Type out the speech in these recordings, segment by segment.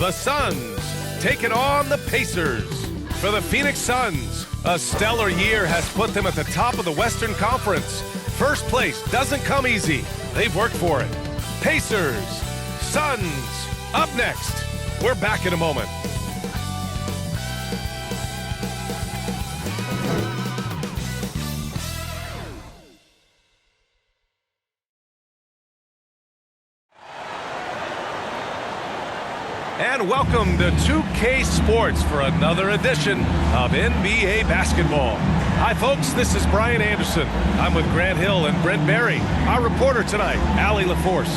the Suns taking on the Pacers. For the Phoenix Suns, a stellar year has put them at the top of the Western Conference. First place doesn't come easy. They've worked for it. Pacers, Suns, up next. We're back in a moment. And welcome to 2K Sports for another edition of NBA basketball. Hi folks, this is Brian Anderson. I'm with Grant Hill and Brent Barry. Our reporter tonight, Allie LaForce.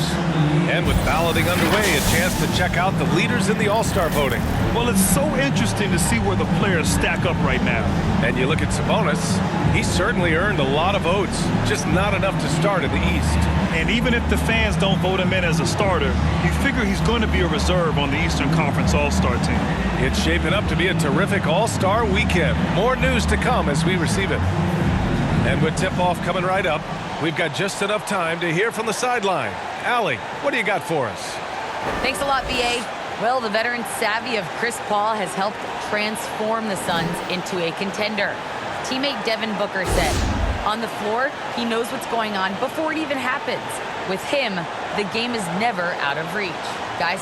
And with balloting underway, a chance to check out the leaders in the All-Star voting. Well, it's so interesting to see where the players stack up right now. And you look at Sabonis, he's certainly earned a lot of votes, just not enough to start in the East. And even if the fans don't vote him in as a starter, you figure he's going to be a reserve on the Eastern Conference All-Star team. It's shaping up to be a terrific All-Star weekend. More news to come as we receive it. And with tip-off coming right up, we've got just enough time to hear from the sideline. Allie, what do you got for us? Thanks a lot, B.A. Well, the veteran savvy of Chris Paul has helped transform the Suns into a contender. Teammate Devin Booker said, on the floor, he knows what's going on before it even happens. With him, the game is never out of reach. Guys?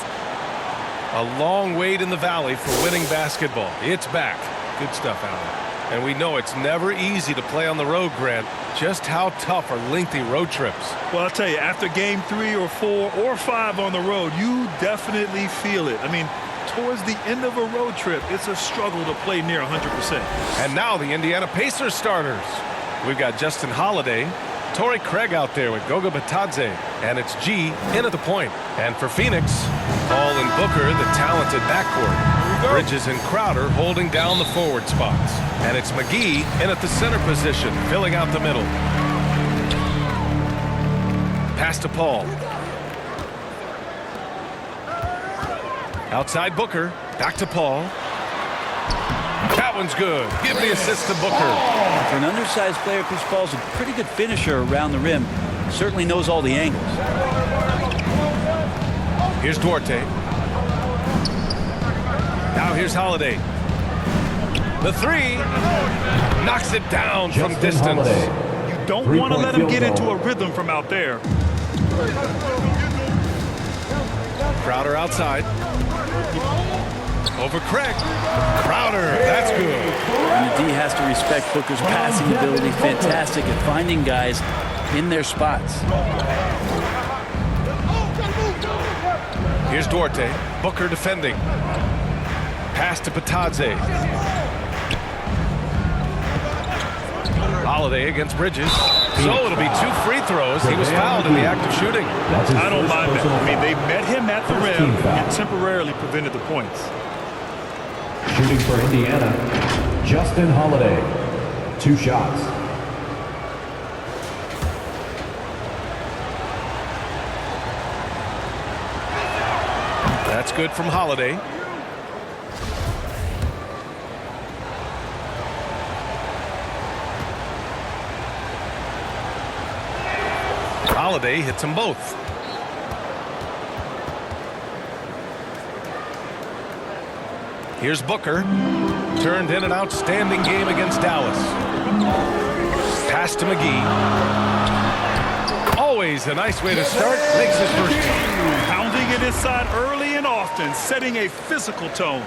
A long wait in the valley for winning basketball. It's back. Good stuff, Allie. And we know it's never easy to play on the road, Grant. Just how tough are lengthy road trips? Well, I'll tell you, after game 3 or 4 or 5 on the road, you definitely feel it. I mean, towards the end of a road trip, it's a struggle to play near 100%. And now the Indiana Pacers starters. We've got Justin Holiday, Torrey Craig out there with Goga Bitadze, and it's G in at the point. And for Phoenix, Paul and Booker, the talented backcourt. Bridges and Crowder holding down the forward spots. And it's McGee in at the center position, filling out the middle. Pass to Paul. Outside Booker, back to Paul. That one's good. Give the assist to Booker. For an undersized player, Chris Paul's a pretty good finisher around the rim. Certainly knows all the angles. Here's Duarte. Now here's Holiday. The three knocks it down from distance. You don't want to let him get into a rhythm from out there. Crowder outside. Over Craig. Crowder, that's good. And the D has to respect Booker's passing ability. Fantastic at finding guys in their spots. Here's Duarte. Booker defending. Pass to Bitadze. Holiday against Bridges. So it'll be 2 free throws. He was fouled in the act of shooting. I don't mind that. I mean, they met him at the rim and temporarily prevented the points. Shooting for Indiana, Justin Holiday. 2 shots. That's good from Holiday. Holiday hits them both. Here's Booker. Turned in an outstanding game against Dallas. Pass to McGee. Always a nice way to start. Makes his first. Pounding it inside early and often, setting a physical tone.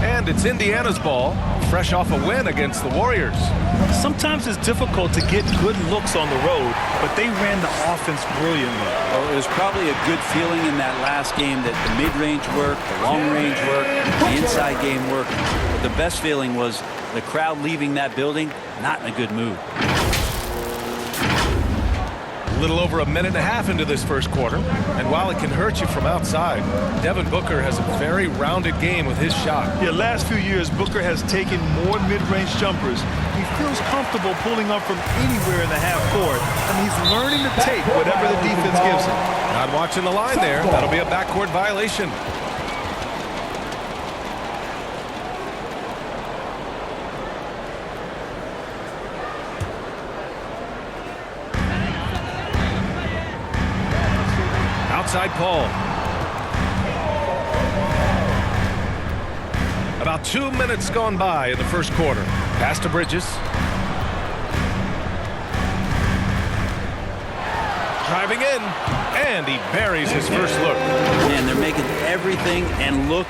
And it's Indiana's ball, fresh off a win against the Warriors. Sometimes it's difficult to get good looks on the road, but they ran the offense brilliantly. Well, it was probably a good feeling in that last game that the mid-range worked, the long-range worked, the inside game worked. But the best feeling was the crowd leaving that building not in a good mood. A little over a minute and a half into this first quarter, and while it can hurt you from outside, Devin Booker has a very rounded game with his shot. Yeah, last few years, Booker has taken more mid-range jumpers. He feels comfortable pulling up from anywhere in the half court, and he's learning to take whatever the defense gives him. Not watching the line there. That'll be a backcourt violation. Outside Paul. About 2 minutes gone by in the first quarter. Pass to Bridges. Driving in, and he buries his first look. Man, they're making everything and look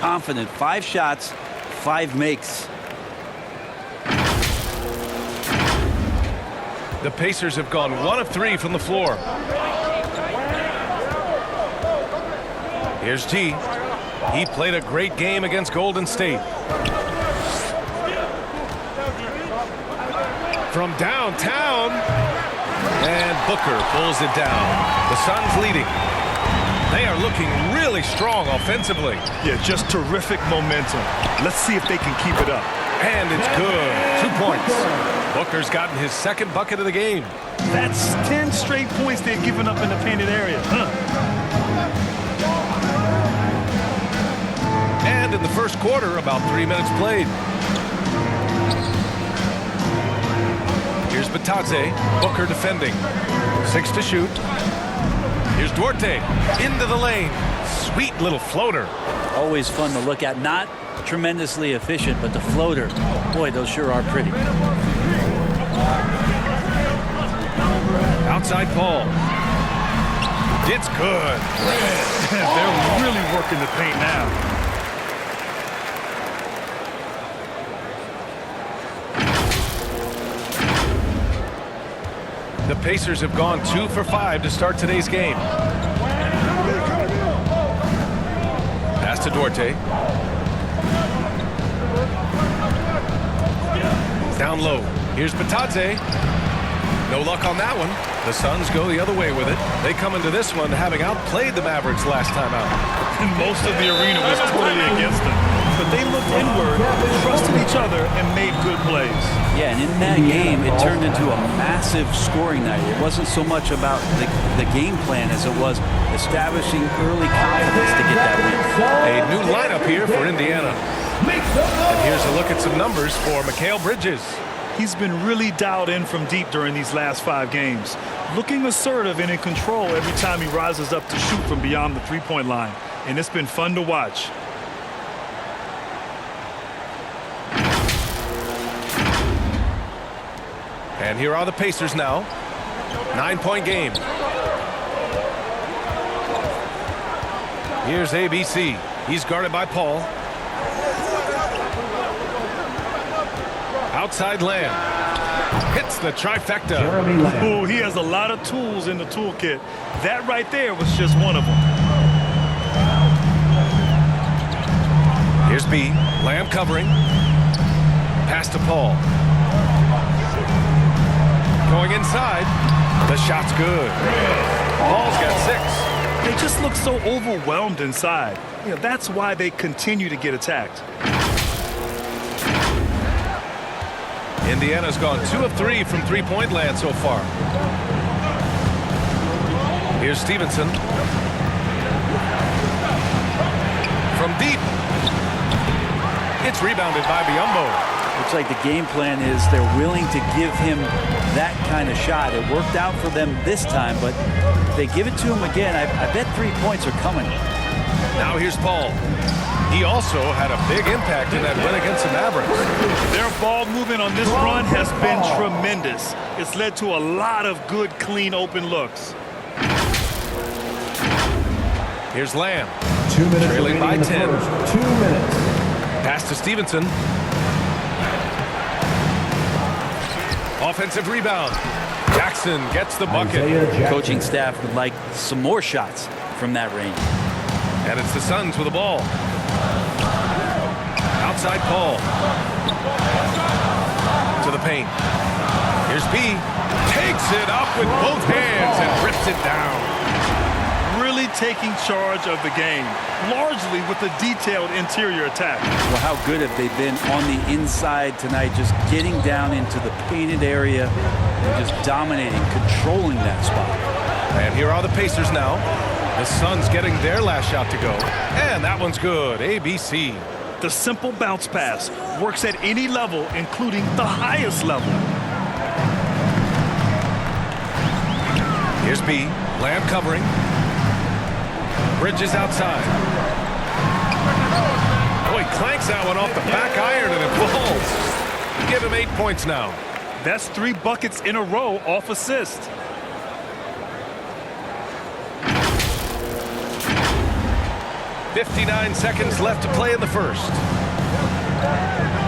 confident. 5 shots, 5 makes. The Pacers have gone 1 of 3 from the floor. Here's G. He played a great game against Golden State. From downtown, and Booker pulls it down. The Suns leading. They are looking really strong offensively. Yeah, just terrific momentum. Let's see if they can keep it up. And it's good. 2 points. Booker's gotten his second bucket of the game. That's 10 straight points they've given up in the painted area. And in the first quarter, about 3 minutes played. Here's Batadze. Booker defending. 6 to shoot. Here's Duarte into the lane. Sweet little floater. Always fun to look at. Not tremendously efficient, but the floater, boy, those sure are pretty. Outside Paul. It's good. They're really working the paint now. The Pacers have gone 2 for 5 to start today's game. Pass to Duarte. Down low. Here's Batadze. No luck on that one. The Suns go the other way with it. They come into this one having outplayed the Mavericks last time out. And most of the arena was totally against them. But they looked inward, trusted each other, and made good plays. Yeah, and in that game, it turned into a massive scoring night. It wasn't so much about the game plan as it was establishing early confidence to get that win. A new lineup here for Indiana. And here's a look at some numbers for Mikal Bridges. He's been really dialed in from deep during these last 5 games. Looking assertive and in control every time he rises up to shoot from beyond the three-point line. And it's been fun to watch. And here are the Pacers now. 9-point game. Here's ABC. He's guarded by Paul. Outside Lamb. Hits the trifecta. Oh, he has a lot of tools in the toolkit. That right there was just one of them. Here's B. Lamb covering. Pass to Paul. Going inside. The shot's good. Paul's got 6. They just look so overwhelmed inside. You know, that's why they continue to get attacked. Indiana's gone 2 of 3 from three-point land so far. Here's Stevenson. From deep. It's rebounded by Biyombo. Looks like the game plan is they're willing to give him that kind of shot. It worked out for them this time, but if they give it to him again, I bet 3 points are coming. Now here's Paul. He also had a big impact in that win against the Mavericks. Their ball movement on this run has been tremendous. It's led to a lot of good, clean, open looks. Here's Lamb. 2 minutes Trailing by remaining in the 10. first. 2 minutes. Pass to Stevenson. Offensive rebound. Jackson gets the bucket. Isaiah Jackson. Coaching staff would like some more shots from that range. And it's the Suns with the ball. Outside Paul. To the paint. Here's B. Takes it up with both hands and rips it down. Really taking charge of the game, largely with a detailed interior attack. Well, how good have they been on the inside tonight, just getting down into the painted area and just dominating, controlling that spot. And here are the Pacers now. The Suns getting their last shot to go. And that one's good. ABC. The simple bounce pass works at any level, including the highest level. Here's B. Lamb covering. Bridges outside. Oh, he clanks that one off the back iron and it falls. Give him 8 points now. That's 3 buckets in a row off assist. .59 seconds left to play in the first.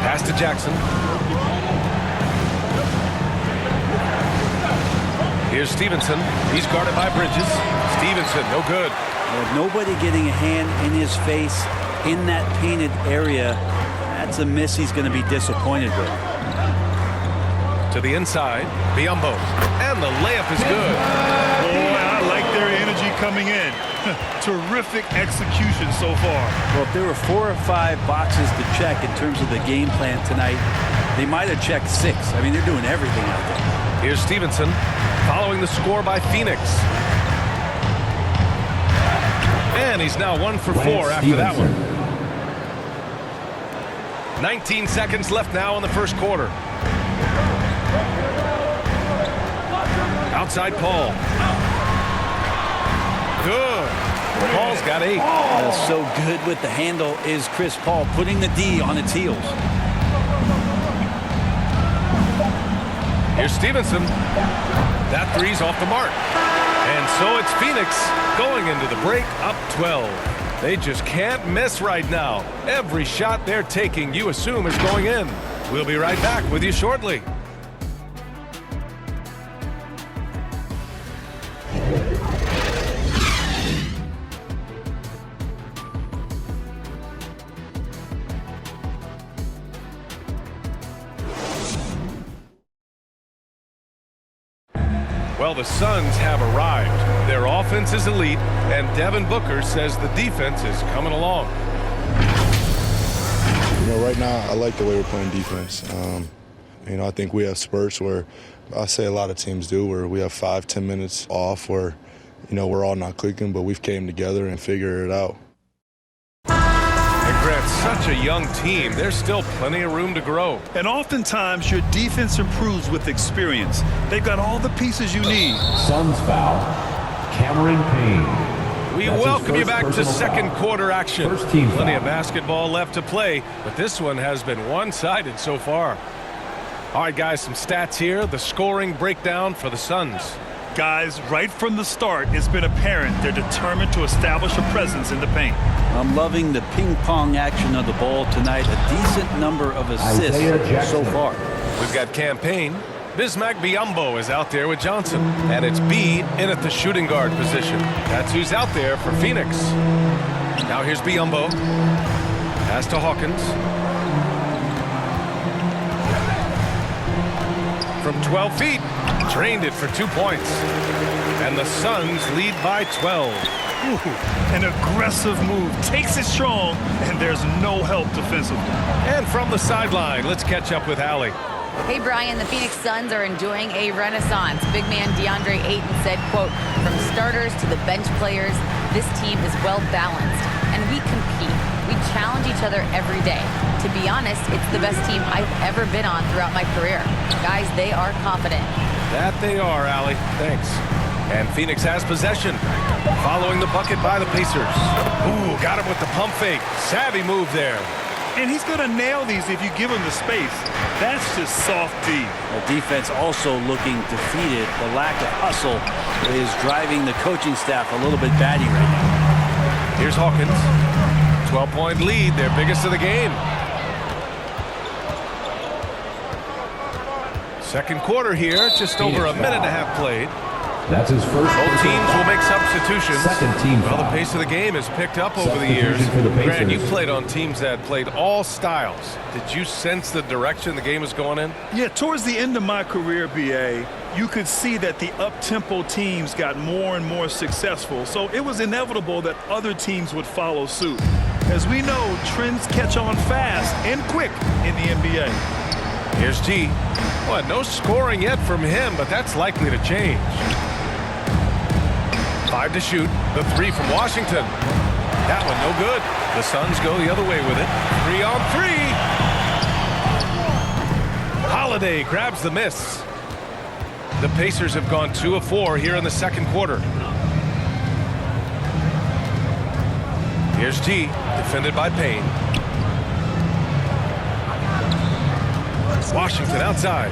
Pass to Jackson. Here's Stevenson. He's guarded by Bridges. Stevenson, no good. With nobody getting a hand in his face in that painted area, that's a miss he's going to be disappointed with. To the inside, Biyombo. And the layup is good. Boy, I like their energy coming in. Terrific execution so far. Well, if there were 4 or 5 boxes to check in terms of the game plan tonight, they might have checked 6. I mean, they're doing everything out there. Here's Stevenson following the score by Phoenix. And he's now 1 for 4 after that one. 19 seconds left now in the first quarter. Outside Paul. Good. Paul's got 8. So good with the handle is Chris Paul, putting the D on its heels. Here's Stevenson. That three's off the mark. And so it's Phoenix going into the break up 12. They just can't miss right now. Every shot they're taking, you assume, is going in. We'll be right back with you shortly. Well, the Suns have arrived. Their offense is elite, and Devin Booker says the defense is coming along. You know, right now, I like the way we're playing defense. You know, I think we have spurts where I say a lot of teams do, where we have 5-10 minutes off where, you know, we're all not clicking, but we've came together and figured it out. And Grant, such a young team. There's still plenty of room to grow. And oftentimes your defense improves with experience. They've got all the pieces you need. Suns foul. Cameron Payne. We That's welcome you his first back to personal second foul. quarter action. First team Plenty foul. of basketball left to play, but this one has been one-sided so far. All right, guys, some stats here. The scoring breakdown for the Suns. Guys, right from the start, it's been apparent they're determined to establish a presence in the paint. I'm loving the ping-pong action of the ball tonight. A decent number of assists Isaiah so Jackson. far. We've got Campaign. Bismack Biyombo is out there with Johnson. And it's B in at the shooting guard position. That's who's out there for Phoenix. Now here's Biyombo. Pass to Hawkins. From 12 feet. Drained it for 2 points. And the Suns lead by 12. Ooh, an aggressive move. Takes it strong, and there's no help defensively. And from the sideline, let's catch up with Allie. Hey, Brian, the Phoenix Suns are enjoying a renaissance. Big man DeAndre Ayton said, quote, "From starters to the bench players, this team is well balanced, and we compete. We challenge each other every day. To be honest, it's the best team I've ever been on throughout my career. Guys, they are confident." That they are, Allie. Thanks. And Phoenix has possession. Following the bucket by the Pacers. Ooh, got him with the pump fake. Savvy move there. And he's going to nail these if you give him the space. That's just soft D. The defense also looking defeated. The lack of hustle is driving the coaching staff a little bit batty right now. Here's Hawkins. 12-point lead, their biggest of the game. Second quarter here, just over a minute and a half played. That's his first. Both teams will make substitutions. Second team Well, the foul. pace of the game has picked up over the years. Substitution for the Grant, you Pacers. played on teams that played all styles. Did you sense the direction the game is going in? Yeah, towards the end of my career, BA, you could see that the up-tempo teams got more and more successful, so it was inevitable that other teams would follow suit. As we know, trends catch on fast and quick in the NBA. Here's G. Well, no scoring yet from him, but that's likely to change. 5 to shoot. The 3 from Washington. That one no good. The Suns go the other way with it. 3 on 3. Holiday grabs the miss. The Pacers have gone 2 of 4 here in the second quarter. Here's G, defended by Payne. Washington outside.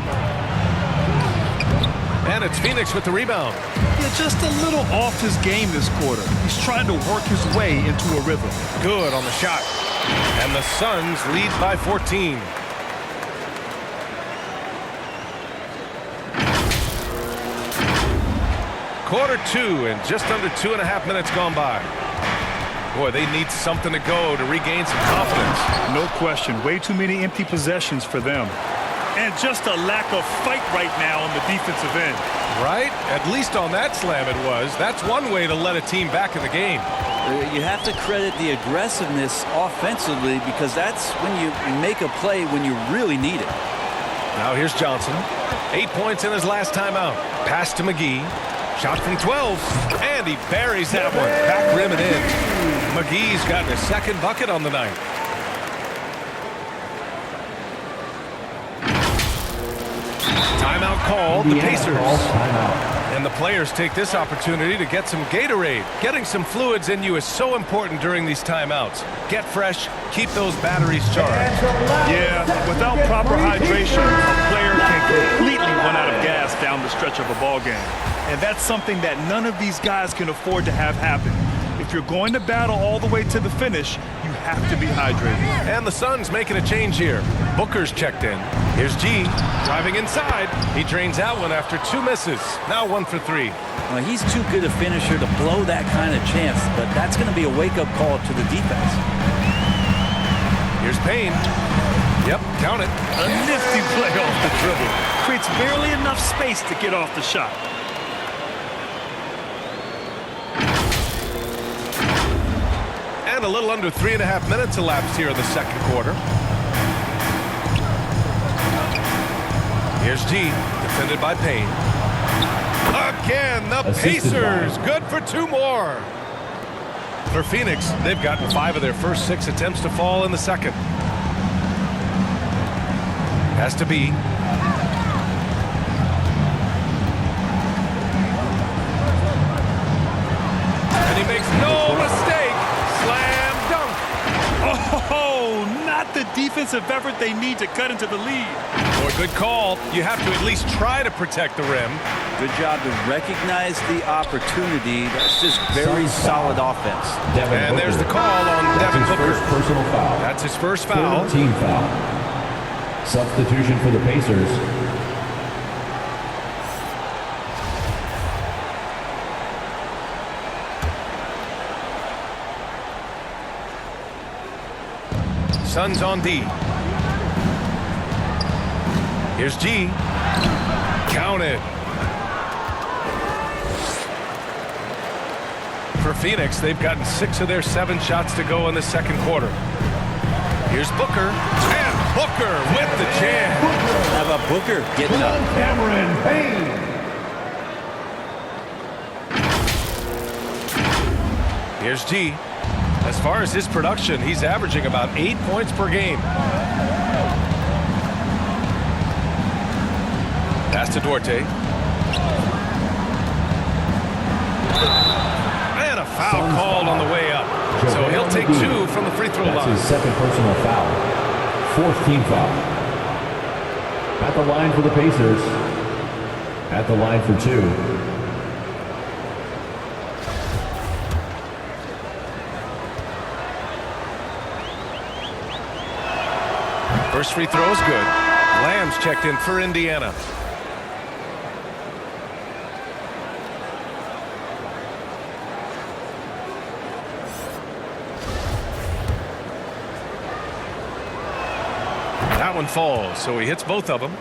And it's Phoenix with the rebound. Yeah, just a little off his game this quarter. He's trying to work his way into a rhythm. Good on the shot. And the Suns lead by 14. Quarter 2 and just under 2.5 minutes gone by. Boy, they need something to go to regain some confidence. No question. Way too many empty possessions for them. And just a lack of fight right now on the defensive end. Right? At least on that slam it was. That's one way to let a team back in the game. You have to credit the aggressiveness offensively because that's when you make a play when you really need it. Now here's Johnson. 8 points in his last timeout. Pass to McGee. Shot from 12. And he buries that one. Back rim and in. McGee's got his second bucket on the night. Timeout called. The Pacers. And the players take this opportunity to get some Gatorade. Getting some fluids in you is so important during these timeouts. Get fresh, keep those batteries charged. Yeah, without proper hydration, a player can completely run out of gas down the stretch of a ball game. And that's something that none of these guys can afford to have happen. If you're going to battle all the way to the finish, you have to be hydrated. And the Suns making a change here. Booker's checked in. Here's G, driving inside. He drains that one after 2 misses. Now 1 for 3. Well, he's too good a finisher to blow that kind of chance, but that's going to be a wake-up call to the defense. Here's Payne. Yep, count it. A nifty play off the dribble. Creates barely enough space to get off the shot. And a little under 3.5 minutes elapsed here in the second quarter. Here's G, defended by Payne. Again, the Pacers, good for 2 more. For Phoenix, they've gotten 5 of their first 6 attempts to fall in the second. Has to be. And he makes no mistake. Slam dunk. Oh, not the defensive effort they need to cut into the lead. Boy, good call. You have to at least try to protect the rim. Good job to recognize the opportunity. That's just very solid offense. And there's the call on Devin Booker. First personal foul. That's his first foul. Team foul. Substitution for the Pacers. Suns on D. Here's G. Counted. For Phoenix, they've gotten 6 of their 7 shots to go in the second quarter. Here's Booker. And Booker with the jam. How about Booker getting up? Cameron Payne. Here's G. As far as his production, he's averaging about 8 points per game. Pass to Duarte. And a foul called on the way up. So he'll take 2 from the free throw line. That's his second personal foul. 4th team foul. At the line for the Pacers. At the line for 2. First free throw is good. Lamb's checked in for Indiana. That one falls, so he hits both of them.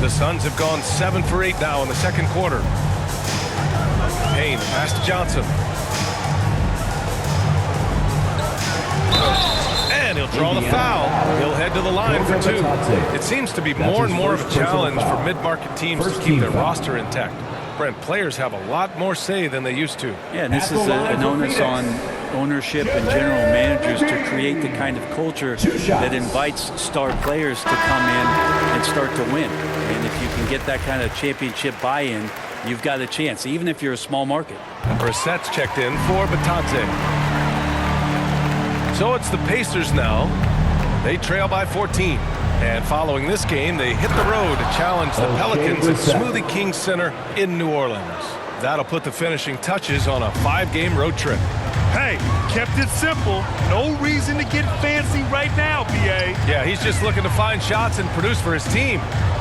The Suns have gone 7 for 8 now in the second quarter. Payne, pass to Johnson. And he'll draw the foul. He'll head to the line for 2. It seems to be more and more of a challenge for mid-market teams to keep their roster intact. Brent, players have a lot more say than they used to. Yeah, and this is an onus on ownership and general managers to create the kind of culture that invites star players to come in and start to win. And if you can get that kind of championship buy-in, you've got a chance, even if you're a small market. And Brissett's checked in for Batadze. So it's the Pacers now. They trail by 14. And following this game, they hit the road to challenge the Pelicans at Smoothie King Center in New Orleans. That'll put the finishing touches on a 5-game road trip. Hey, kept it simple. No reason to get fancy right now, B.A. Yeah, he's just looking to find shots and produce for his team.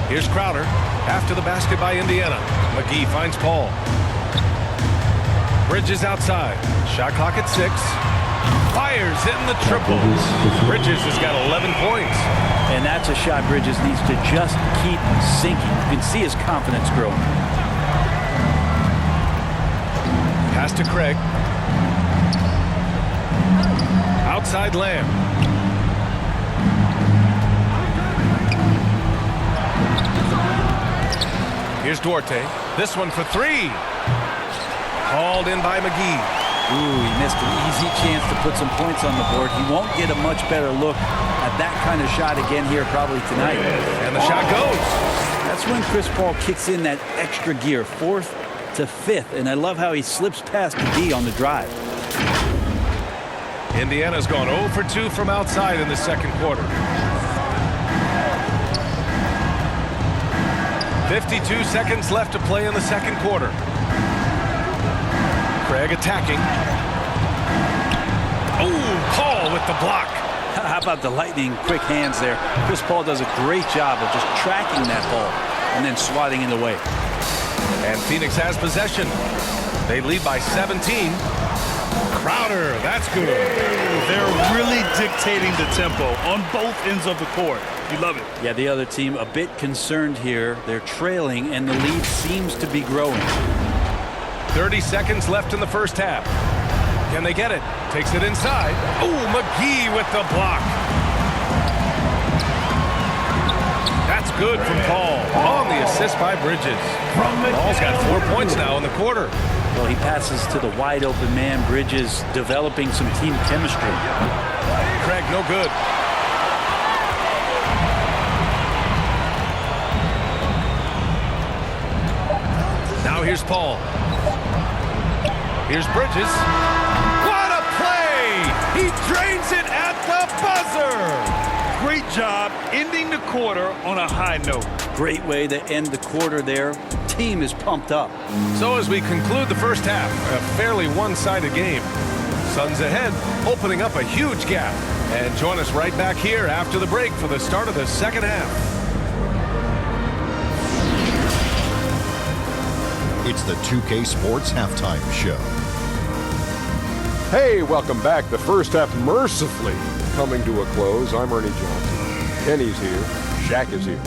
Here's Crowder. After the basket by Indiana. McGee finds Paul. Bridges outside. Shot clock at 6. Fires hitting the triple. Bridges has got 11 points. And that's a shot Bridges needs to just keep sinking. You can see his confidence growing. Pass to Craig. Outside Lamb. Here's Duarte. This one for 3. Called in by McGee. Ooh, he missed an easy chance to put some points on the board. He won't get a much better look at that kind of shot again here probably tonight. And the shot goes. That's when Chris Paul kicks in that extra gear, 4th to 5th. And I love how he slips past the D on the drive. Indiana's gone 0 for 2 from outside in the second quarter. 52 seconds left to play in the second quarter. Craig attacking. Oh, Paul with the block. How about the lightning quick hands there? Chris Paul does a great job of just tracking that ball and then swatting it away. And Phoenix has possession. They lead by 17. Crowder, that's good. They're really dictating the tempo on both ends of the court. You love it. Yeah, the other team a bit concerned here. They're trailing, and the lead seems to be growing. 30 seconds left in the first half. Can they get it? Takes it inside. Oh, McGee with the block. That's good from Paul. On the assist by Bridges. Paul's got 4 points now in the quarter. Well, he passes to the wide open man. Bridges developing some team chemistry. Craig, no good. Now here's Paul. Here's Bridges. What a play! He drains it at the buzzer! Great job ending the quarter on a high note. Great way to end the quarter there. Team is pumped up. So as we conclude the first half, a fairly one-sided game. Suns ahead, opening up a huge gap. And join us right back here after the break for the start of the second half. It's the 2K Sports Halftime Show. Hey, welcome back. The first half mercifully coming to a close. I'm Ernie Johnson. Kenny's here. Shaq is here.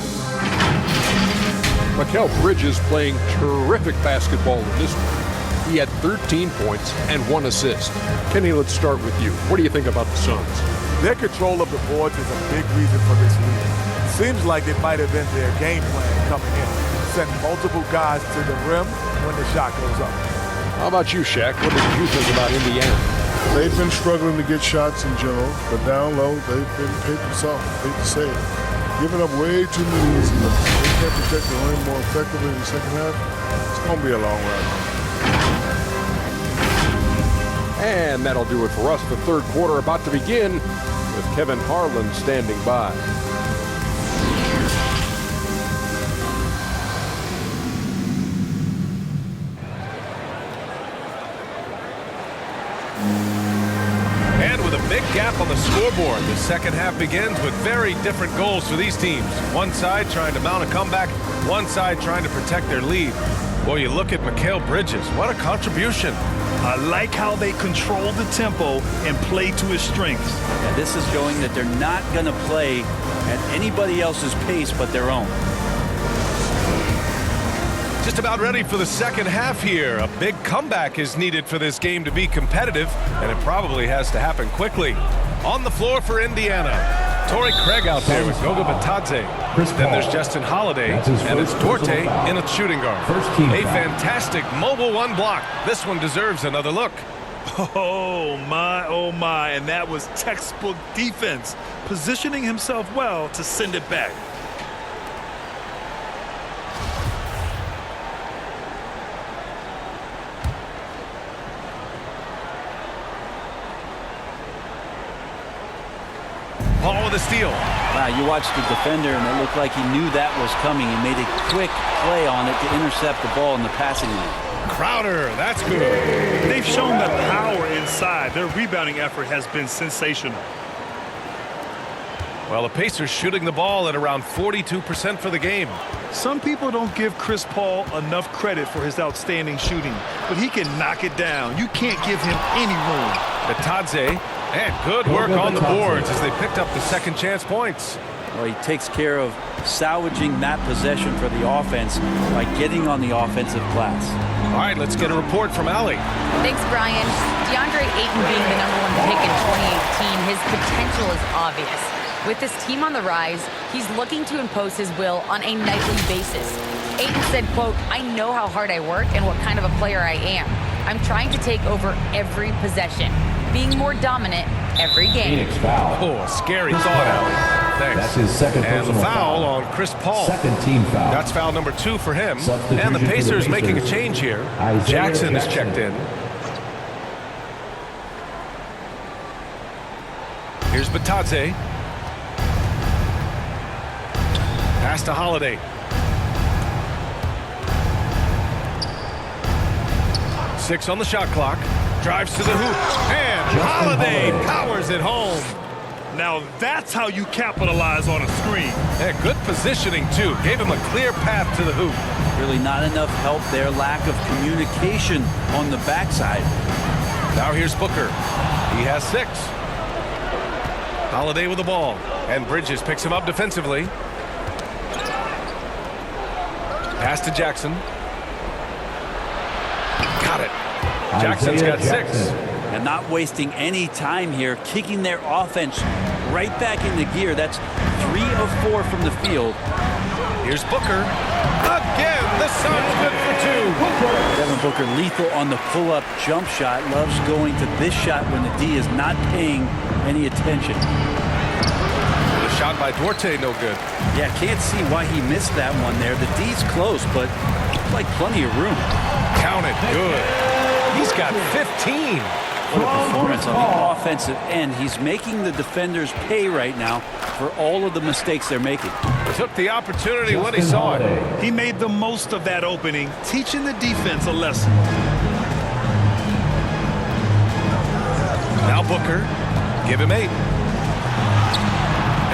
Mikal Bridges playing terrific basketball in this one. He had 13 points and 1 assist. Kenny, let's start with you. What do you think about the Suns? Their control of the boards is a big reason for this lead. Seems like it might have been their game plan coming in. Send multiple guys to the rim when the shot goes up. How about you, Shaq? What did you think about Indiana? They've been struggling to get shots in general, but down low, they've been paper soft. Hate to say it. Giving up way too many easy looks. They can't protect the rim more effectively in the second half. It's going to be a long ride. And that'll do it for us. The third quarter about to begin with Kevin Harlan standing by. And with a big gap on the scoreboard, the second half begins with very different goals for these teams. One side trying to mount a comeback, one side trying to protect their lead. Boy, you look at Mikal Bridges. What a contribution. I like how they control the tempo and play to his strengths. Yeah, this is showing that they're not going to play at anybody else's pace but their own. Just about ready for the second half here. A big comeback is needed for this game to be competitive, and it probably has to happen quickly. On the floor for Indiana, Torrey Craig out there with Goga Batadze. Then there's Justin Holiday, and it's Duarte in a shooting guard. A fantastic mobile one block. This one deserves another look. Oh my, and that was textbook defense, positioning himself well to send it back. Paul with a steal. Wow, you watched the defender, and it looked like he knew that was coming. He made a quick play on it to intercept the ball in the passing lane. Crowder, that's good. They've shown the power inside. Their rebounding effort has been sensational. Well, the Pacers shooting the ball at around 42% for the game. Some people don't give Chris Paul enough credit for his outstanding shooting, but he can knock it down. You can't give him any room. Batadze, and good work on the boards as they picked up the second chance points. Well, he takes care of salvaging that possession for the offense by getting on the offensive glass. All right, let's get a report from Allie. Thanks, Brian. DeAndre Ayton being the #1 pick in 2018, his potential is obvious. With this team on the rise, he's looking to impose his will on a nightly basis. Ayton said, quote, "I know how hard I work and what kind of a player I am. I'm trying to take over every possession, being more dominant every game." Phoenix foul. Oh, scary thought, Allie. Thanks. That's his second and the personal foul foul. on Chris Paul. Second team foul. That's foul number 2 for him. Substitution And the for the Pacers making a Pacers. change here. Isaiah Jackson is Jackson. checked in. Here's Batadze. Pass to Holiday. 6 on the shot clock. Drives to the hoop. And Justin Holiday Holiday. powers it home. Now that's how you capitalize on a screen. Yeah, good positioning, too. Gave him a clear path to the hoop. Really not enough help there. Lack of communication on the backside. Now here's Booker. He has 6. Holiday with the ball. And Bridges picks him up defensively. Pass to Jackson. Got it. Jackson's Isaiah got 6. Jackson. And not wasting any time here. Kicking their offense right back into gear. That's 3 of 4 from the field. Here's Booker. Again, the Suns good for 2. Devin Booker lethal on the pull-up jump shot. Loves going to this shot when the D is not paying any attention. The shot by Duarte, no good. Yeah, can't see why he missed that one there. The D's close, but like plenty of room. Count it. Good. He's got 15. What a performance on the offensive end. He's making the defenders pay right now for all of the mistakes they're making. Took the opportunity when he saw it. He made the most of that opening, teaching the defense a lesson. Now Booker. Give him 8.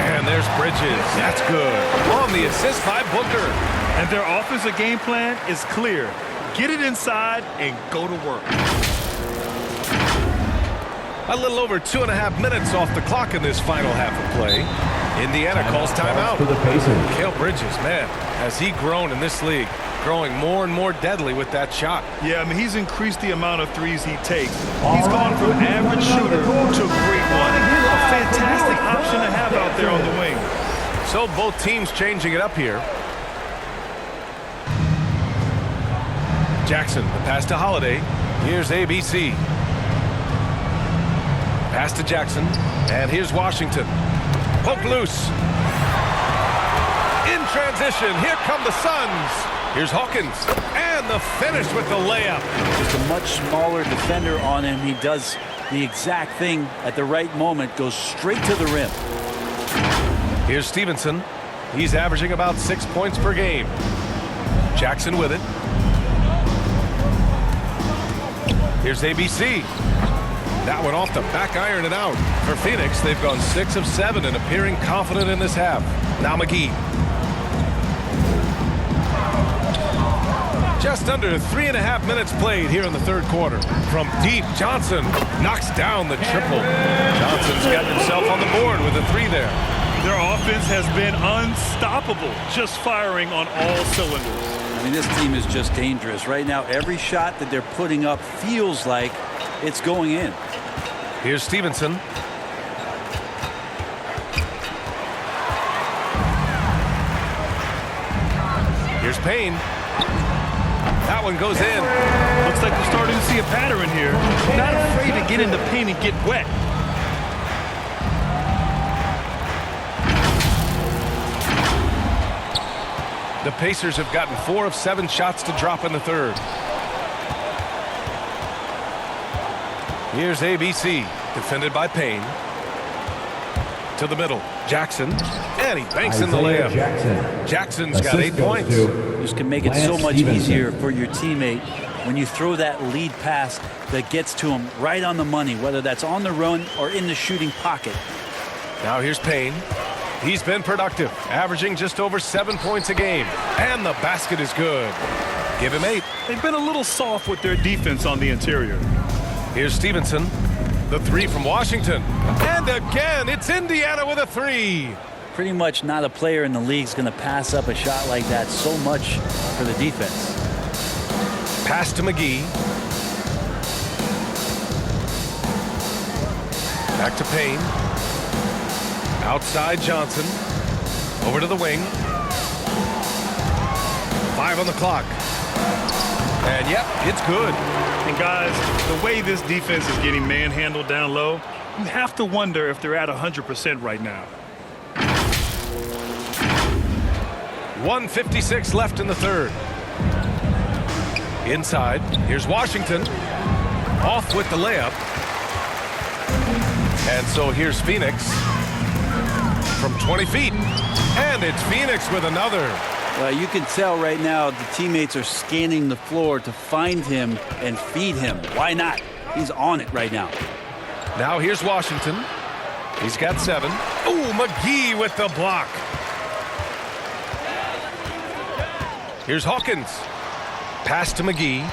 And there's Bridges. That's good. On the assist by Booker. And their offensive game plan is clear. Get it inside and go to work. A little over 2.5 minutes off the clock in this final half of play. Indiana calls timeout. For the Pacers. Mikal Bridges, man, has he grown in this league? Growing more and more deadly with that shot. Yeah, I mean, he's increased the amount of threes he takes. He's gone from average shooter to a great one. A fantastic option to have out there on the wing. So both teams changing it up here. Jackson, the pass to Holiday. Here's ABC. Pass to Jackson. And here's Washington. Poke loose. In transition, here come the Suns. Here's Hawkins. And the finish with the layup. Just a much smaller defender on him. He does the exact thing at the right moment. Goes straight to the rim. Here's Stevenson. He's averaging about 6 points per game. Jackson with it. Here's ABC. That one off the back iron and out. For Phoenix, they've gone 6 of 7 and appearing confident in this half. Now McGee. Just under 3.5 minutes played here in the third quarter. From deep, Johnson knocks down the triple. Johnson's got himself on the board with a 3 there. Their offense has been unstoppable, just firing on all cylinders. I mean, this team is just dangerous. Right now, every shot that they're putting up feels like it's going in. Here's Stevenson. Here's Payne. That one goes in. Looks like we're starting to see a pattern here. Not afraid to get in the paint and get wet. The Pacers have gotten 4 of 7 shots to drop in the third. Here's ABC, defended by Payne. To the middle. Jackson. And he banks in the layup. Jackson's got 8 points. This can make it so much easier for your teammate when you throw that lead pass that gets to him right on the money, whether that's on the run or in the shooting pocket. Now here's Payne. He's been productive, averaging just over 7 points a game. And the basket is good. Give him 8. They've been a little soft with their defense on the interior. Here's Stevenson. The 3 from Washington. And again, it's Indiana with a 3. Pretty much not a player in the league is going to pass up a shot like that so much for the defense. Pass to McGee. Back to Payne. Outside Johnson. Over to the wing. 5 on the clock. And yep, it's good. And guys, the way this defense is getting manhandled down low, you have to wonder if they're at 100% right now. 1:56 left in the third. Inside, here's Washington. Off with the layup. And so here's Phoenix from 20 feet. And it's Phoenix with another. You can tell right now the teammates are scanning the floor to find him and feed him. Why not? He's on it right now. Now here's Washington. He's got 7. Ooh, McGee with the block. Here's Hawkins. Pass to McGee.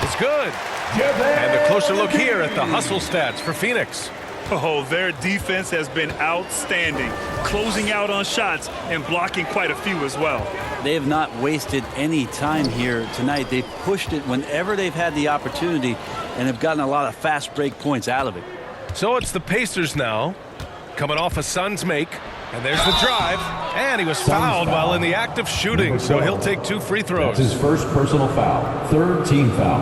It's good. And a closer look here at the hustle stats for Phoenix. Oh, their defense has been outstanding, closing out on shots and blocking quite a few as well. They have not wasted any time here tonight. They've pushed it whenever they've had the opportunity and have gotten a lot of fast break points out of it. So it's the Pacers now, coming off a Suns make. And there's the drive. And he was fouled while in the act of shooting, so he'll take 2 free throws. That's his first personal foul. 3rd team foul.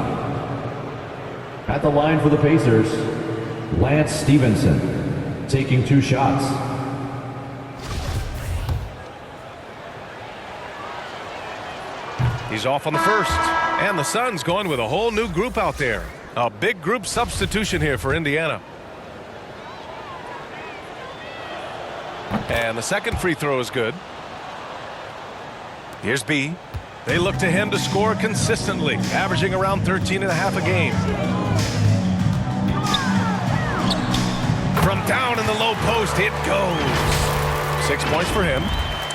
At the line for the Pacers, Lance Stevenson, taking 2 shots. He's off on the first. And the Suns going with a whole new group out there. A big group substitution here for Indiana. And the second free throw is good. Here's B. They look to him to score consistently, averaging around 13.5 a game. From down in the low post, it goes. 6 points for him.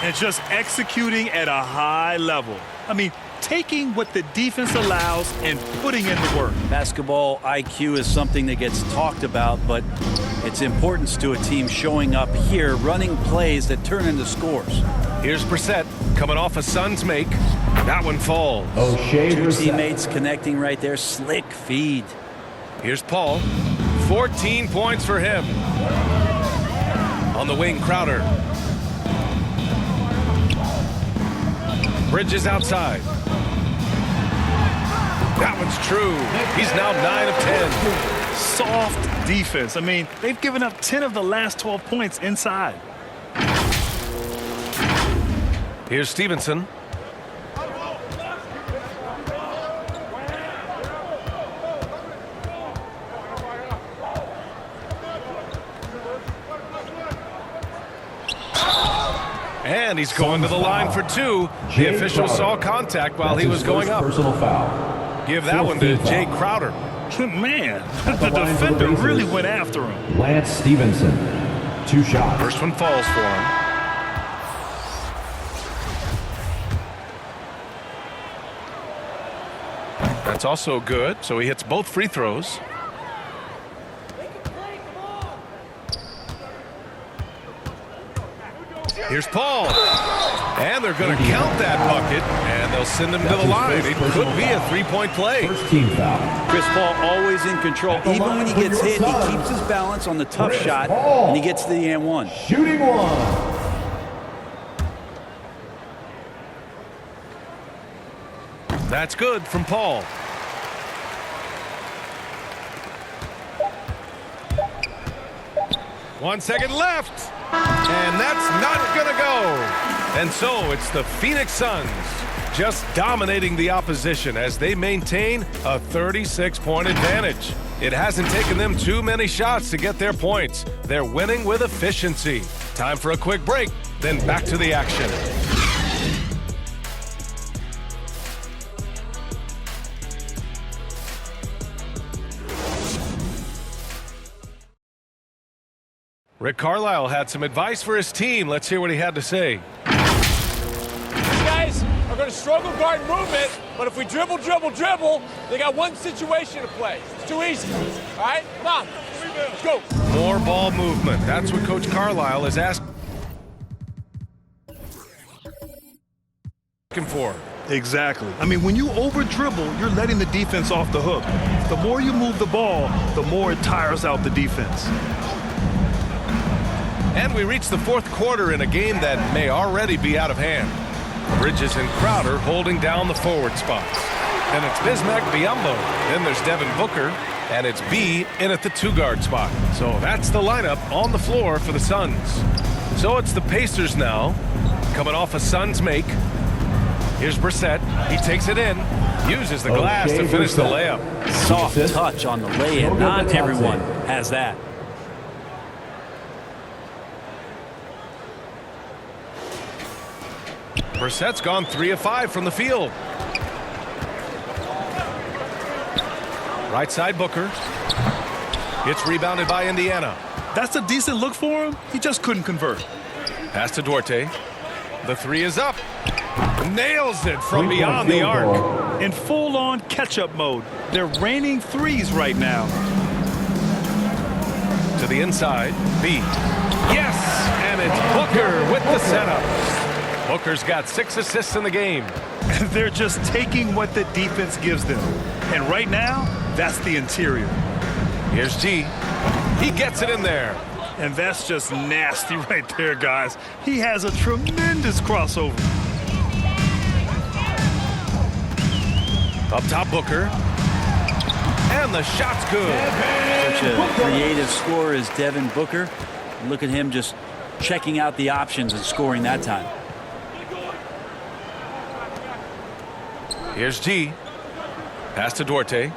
And just executing at a high level. I mean, taking what the defense allows and putting in the work. Basketball IQ is something that gets talked about, but its importance to a team showing up here, running plays that turn into scores. Here's Brissett coming off a Suns make. That one falls. O'Shea Two Brissett. teammates connecting right there. Slick feed. Here's Paul. 14 points for him. On the wing, Crowder. Bridges outside. That one's true. He's now 9 of 10. Soft defense. I mean, they've given up 10 of the last 12 points inside. Here's Stevenson. And he's going to the line for 2. The official saw contact while he was going up. Personal foul. Give that one to Jay Crowder. Man, the defender really went after him. Lance Stevenson, 2 shots. First one falls for him. That's also good. So he hits both free throws. Here's Paul. And they're going to count that bucket, and they'll send him to the line. It could be a 3-point play. First team foul. Chris Paul always in control. Even when he gets hit, he keeps his balance on the tough shot, and he gets to the and one. Shooting one. That's good from Paul. One second left. And that's not going to go. And so it's the Phoenix Suns just dominating the opposition as they maintain a 36-point advantage. It hasn't taken them too many shots to get their points. They're winning with efficiency. Time for a quick break, then back to the action. Rick Carlisle had some advice for his team. Let's hear what he had to say. These guys are going to struggle guard movement, but if we dribble, they got one situation to play. It's too easy. All right? Come on. Let's go. More ball movement. That's what Coach Carlisle is asking for. Exactly. I mean, when you over-dribble, you're letting the defense off the hook. The more you move the ball, the more it tires out the defense. And we reach the fourth quarter in a game that may already be out of hand. Bridges and Crowder holding down the forward spots. Then it's Bismack Biyombo. Then there's Devin Booker. And it's B in at the two-guard spot. So that's the lineup on the floor for the Suns. So it's the Pacers now, coming off a Suns make. Here's Brissett. He takes it in. Uses the glass to finish the layup. Soft touch on the lay-in. Not everyone has that. Brissett's gone 3 of 5 from the field. Right side Booker. It's rebounded by Indiana. That's a decent look for him. He just couldn't convert. Pass to Duarte. The three is up. Nails it from beyond the arc. In full-on catch-up mode. They're raining threes right now. To the inside. B. Yes! And it's Booker with the setup. Booker's got 6 assists in the game. They're just taking what the defense gives them. And right now, that's the interior. Here's G. He gets it in there. And that's just nasty right there, guys. He has a tremendous crossover. Up top, Booker. And the shot's good. Such a creative scorer is Devin Booker. Look at him just checking out the options and scoring that time. Here's G. Pass to Duarte.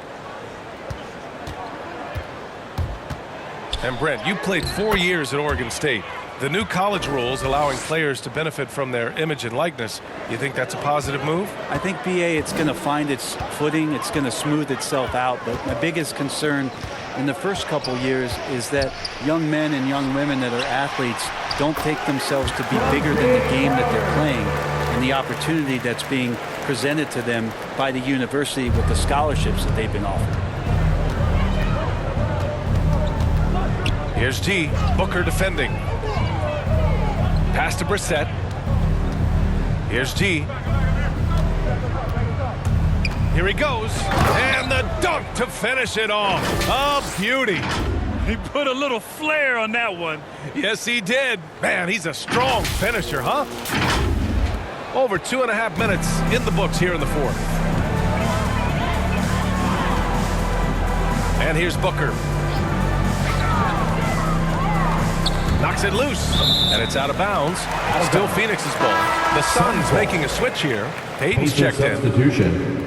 And Brent, you played 4 years at Oregon State. The new college rules allowing players to benefit from their image and likeness. You think that's a positive move? I think, BA, it's going to find its footing. It's going to smooth itself out. But my biggest concern in the first couple years is that young men and young women that are athletes don't take themselves to be bigger than the game that they're playing and the opportunity that's being presented to them by the university with the scholarships that they've been offered. Here's G. Booker defending. Pass to Brissett. Here's G. Here he goes. And the dunk to finish it off. A beauty. He put a little flair on that one. Yes, he did. Man, he's a strong finisher, huh? Over 2.5 minutes in the books here in the fourth. And here's Booker. Knocks it loose, and it's out of bounds. Still Phoenix's ball. The Suns making a switch here. Payton's checked in. Substitution.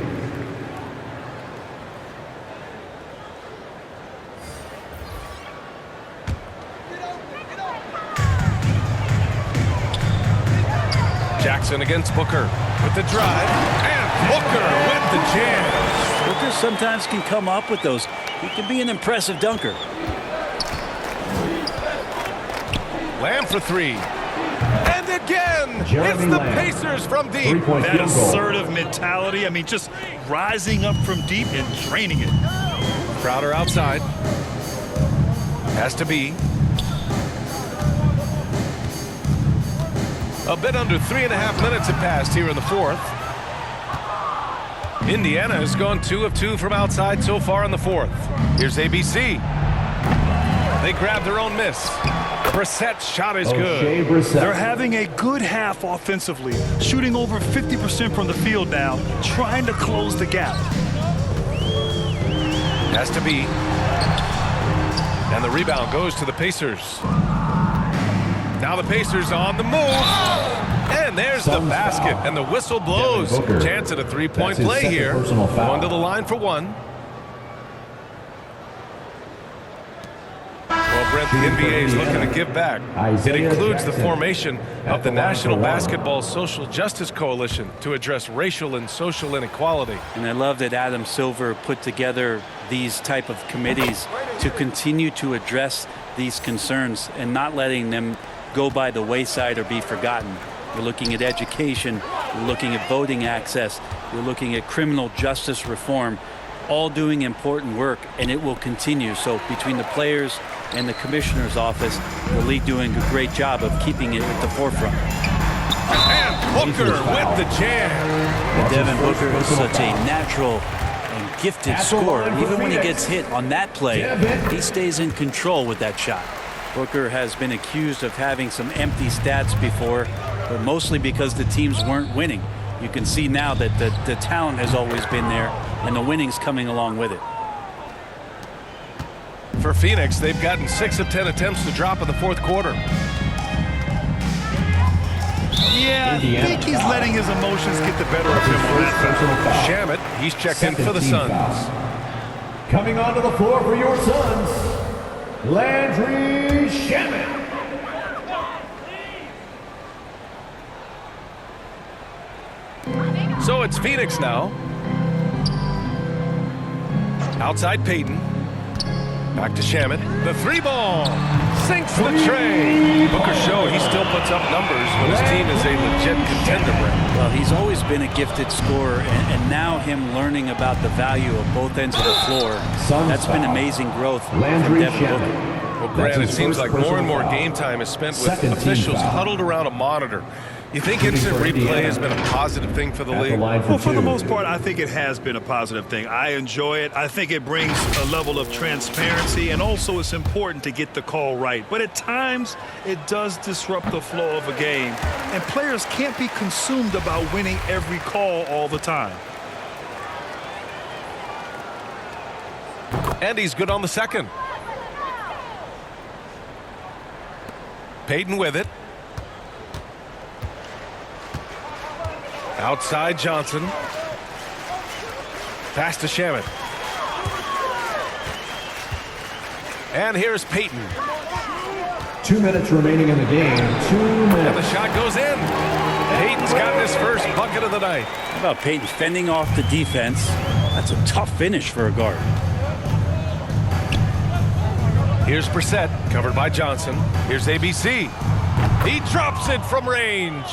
Jackson against Booker with the drive, and Booker with the jam. Booker sometimes can come up with those. He can be an impressive dunker. Lamb for 3. And again, it's the Pacers from deep. That assertive mentality. I mean, just rising up from deep and draining it. Crowder outside. Has to be. A bit under 3.5 minutes have passed here in the fourth. Indiana has gone 2 of 2 from outside so far in the fourth. Here's ABC. They grab their own miss. Brissett's shot is good. They're having a good half offensively, shooting over 50% from the field now, trying to close the gap. Has to be. And the rebound goes to the Pacers. Now the Pacers on the move. And there's the Suns basket, foul. and the whistle blows. Devin Booker. Chance at a three-point That's his play second here. personal foul. Going to the line for one. Well, Brent, the NBA is looking to give back. It Isaiah includes the Jackson formation at of the the line National for one. Basketball Social Justice Coalition to address racial and social inequality. And I love that Adam Silver put together these type of committees to continue to address these concerns and not letting them go by the wayside or be forgotten. We're looking at education, we're looking at voting access, we're looking at criminal justice reform, all doing important work, and it will continue. So between the players and the commissioner's office, the league doing a great job of keeping it at the forefront. And Booker with the jam. And Devin Booker is such a natural and gifted scorer. Even when he gets hit on that play, he stays in control with that shot. Booker has been accused of having some empty stats before, but mostly because the teams weren't winning. You can see now that the talent has always been there, and the winning's coming along with it. For Phoenix, they've gotten 6 of 10 attempts to drop in the fourth quarter. Yeah, I think he's letting his emotions get the better of him on that foul. Shamet, he's checked in for the Second team Suns. foul. Coming onto the floor for your Suns, Landry Shamet. So it's Phoenix now. Outside Payton. Back to Shamet. The three ball. Sinks the tray. Booker showed he still puts up numbers when his team is a legit contender, Brent. Well, he's always been a gifted scorer, and now him learning about the value of both ends of the floor, that's been amazing growth from Landry Devin Booker. Shamet. Well, Grant, it seems like more and more game time is spent with Second team officials foul. huddled around a monitor. You think instant replay has been a positive thing for the At the league? line Well, for the two. most part, I think it has been a positive thing. I enjoy it. I think it brings a level of transparency, and also it's important to get the call right. But at times, it does disrupt the flow of a game, and players can't be consumed about winning every call all the time. And he's good on the second. Payton with it. Outside Johnson. Pass to Shamet. And here's Payton. 2 minutes remaining in the game. 2 And the minutes. shot goes in. Payton's gotten his first bucket of the night. How about Payton fending off the defense? That's a tough finish for a guard. Here's Brissett, covered by Johnson. Here's ABC. He drops it from range.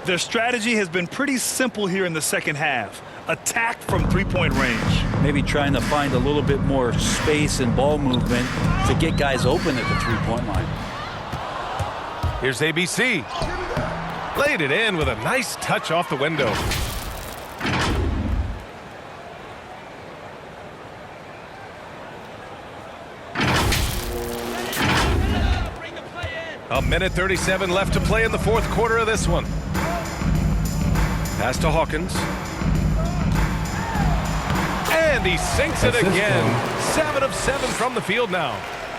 Their strategy has been pretty simple here in the second half. Attack from three-point range. Maybe trying to find a little bit more space and ball movement to get guys open at the three-point line. Here's ABC. Laid it in with a nice touch off the window. A minute 37 left to play in the fourth quarter of this one. Pass to Hawkins. And he sinks it again. 7 of 7 from the field now.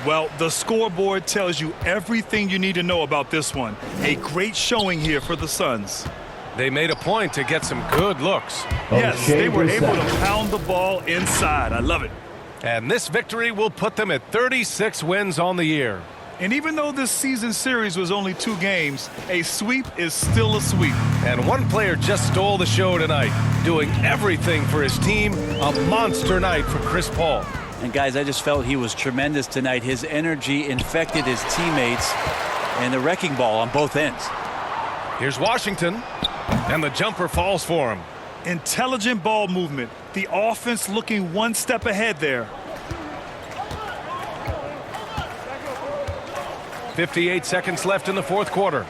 Well, the scoreboard tells you everything you need to know about this one. A great showing here for the Suns. They made a point to get some good looks. Yes, O'Shea they were able to Brissett. pound the ball inside. I love it. And this victory will put them at 36 wins on the year. And even though this season series was only 2 games, a sweep is still a sweep. And one player just stole the show tonight, doing everything for his team. A monster night for Chris Paul. And guys, I just felt he was tremendous tonight. His energy infected his teammates, and the wrecking ball on both ends. Here's Washington, and the jumper falls for him. Intelligent ball movement. The offense looking one step ahead there. 58 seconds left in the fourth quarter.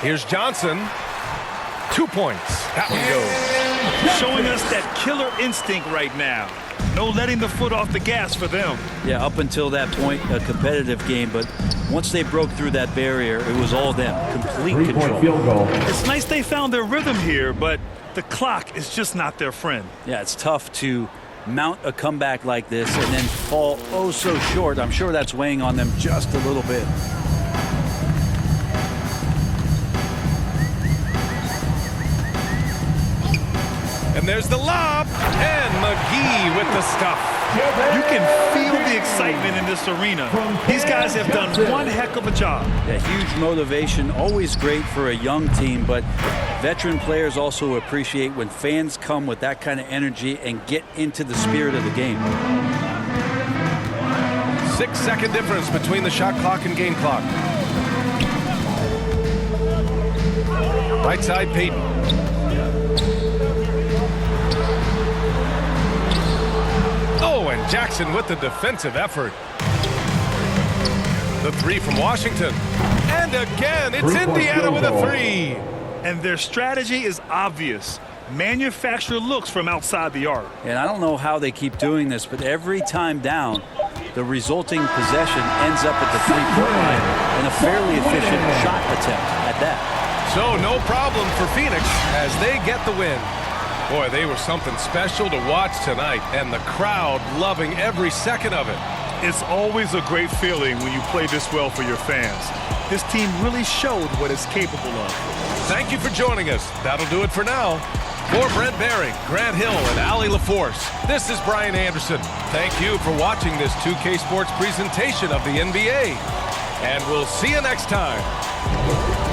Here's Johnson. 2 points. That one goes. Showing us that killer instinct right now. No letting the foot off the gas for them. Yeah, up until that point, a competitive game, but once they broke through that barrier, it was all them. Complete 3-point control. field goal. It's nice they found their rhythm here, but the clock is just not their friend. Yeah, it's tough to mount a comeback like this and then fall oh so short. I'm sure that's weighing on them just a little bit. there's the lob. And McGee with the stuff. You can feel the excitement in this arena. These guys have done one heck of a job. Yeah, huge motivation, always great for a young team, but veteran players also appreciate when fans come with that kind of energy and get into the spirit of the game. 6-second difference between the shot clock and game clock. Right side, Peyton. Oh, and Jackson with the defensive effort. The three from Washington. And again, it's Indiana with a three. And their strategy is obvious. Manufacture looks from outside the arc. And I don't know how they keep doing this, but every time down, the resulting possession ends up at the three-point line and a fairly efficient shot attempt at that. So no problem for Phoenix as they get the win. Boy, they were something special to watch tonight, and the crowd loving every second of it. It's always a great feeling when you play this well for your fans. This team really showed what it's capable of. Thank you for joining us. That'll do it for now. For Brent Barry, Grant Hill, and Allie LaForce, this is Brian Anderson. Thank you for watching this 2K Sports presentation of the NBA. And we'll see you next time.